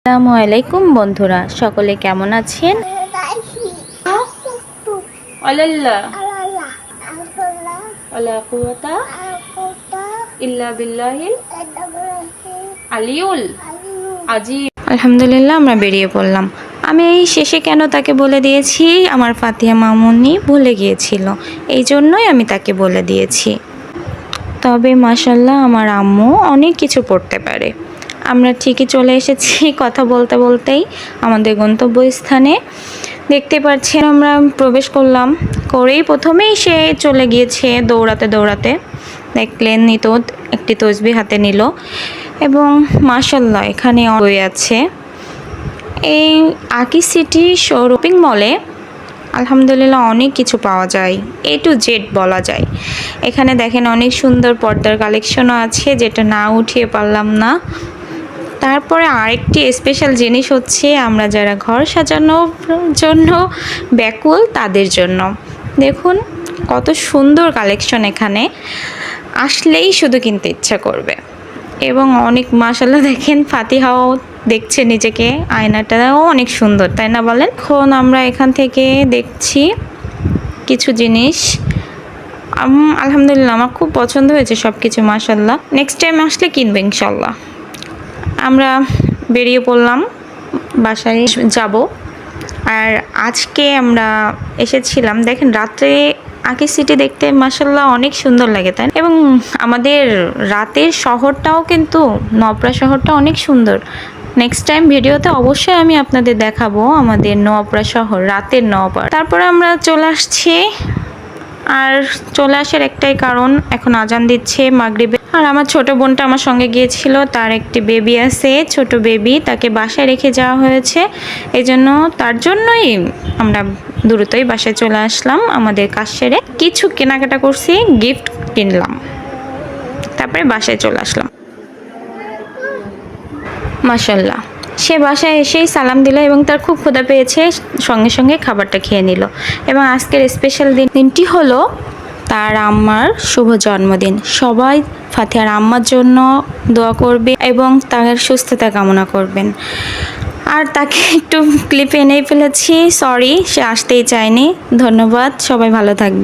আসসালামু আলাইকুম বন্ধুরা, সকলে কেমন আছেন? আল্লাহ ওয়ালা কুওয়াতা ইল্লা বিল্লাহিল আলিয়ুল আজিম। আলহামদুলিল্লাহ, আমরা বেরিয়ে পড়লাম। আমি এই শেষে কেন তাকে বলে দিয়েছি, আমার ফাতিহা মামুনি ভুলে গিয়েছিল, এই জন্যই আমি তাকে বলে দিয়েছি। তবে মাশাল্লাহ আমার আম্মু অনেক কিছু পড়তে পারে। আমরা ঠিকই চলে এসেছি কথা বলতে বলতেই আমাদের গন্তব্যস্থানে। দেখতে পাচ্ছেন আমরা প্রবেশ করলাম, করেই প্রথমেই সে চলে গিয়েছে দৌড়াতে দৌড়াতে। দেখলেন তো একটি তসবি হাতে নিল এবং মাশাল্লাহ এখানে বই আছে। এই আকি সিটি শপিং মলে আলহামদুলিল্লাহ অনেক কিছু পাওয়া যায়, A to Z বলা যায়। এখানে দেখেন অনেক সুন্দর পর্দার কালেকশনও আছে, যেটা না উঠিয়ে পারলাম না। তারপরে আরেকটি স্পেশাল জিনিস হচ্ছে আমরা যারা ঘর সাজানোর জন্য ব্যাকুল তাদের জন্য। দেখুন কত সুন্দর কালেকশন, এখানে আসলেই শুধু কিনতে ইচ্ছা করবে। এবং অনেক মাশাল্লাহ দেখেন ফাতিহাও দেখছে নিজেকে, আয়নাটাও অনেক সুন্দর, তাই না বলেন? এখন আমরা এখান থেকে দেখছি কিছু জিনিস। আলহামদুলিল্লাহ আমার খুব পছন্দ হয়েছে সব কিছু মাশাল্লাহ। নেক্সট টাইম আসলে কিনবো ইনশাল্লাহ। আমরা বেরিয়ে পড়লাম, বাসায় যাব। আর আজকে আমরা এসেছিলাম, দেখেন রাত্রে আকি সিটি দেখতে মাশাল্লাহ অনেক সুন্দর লাগে, তাই? এবং আমাদের রাতের শহরটাও কিন্তু নওপরা শহরটা অনেক সুন্দর। নেক্সট টাইম ভিডিওতে অবশ্যই আমি আপনাদের দেখাবো আমাদের নওপরা শহর, রাতের নওপরা। তারপরে আমরা চলে আসছি, আর চলে আসার একটাই কারণ, এখন আজান দিচ্ছে মাগরিবে। আর আমার ছোট বোনটা আমার সঙ্গে গিয়েছিল, তার একটি বেবি আছে, ছোট বেবি, তাকে বাসায় রেখে যাওয়া হয়েছে। এই জন্য তার জন্যই আমরা দ্রুতই বাসায় চলে আসলাম। আমাদের কাজ সেরে কিছু কেনাকাটা করছি, গিফট কিনলাম, তারপরে বাসায় চলে আসলাম। মাশাল্লাহ সে বাসায় এসেই সালাম দিল এবং তার খুব ক্ষুধা পেয়েছে, সঙ্গে সঙ্গে খাবারটা খেয়ে নিল। এবং আজকের স্পেশাল দিনটি হলো তার আম্মার শুভ জন্মদিন। সবাই ফাতিহার আম্মার জন্য দোয়া করবে এবং তার সুস্থতা কামনা করবেন। আর তাকে একটু ক্লিপে এনেই ফেলেছি, সরি, সে আসতেই চায়নি। ধন্যবাদ, সবাই ভালো থাকবেন।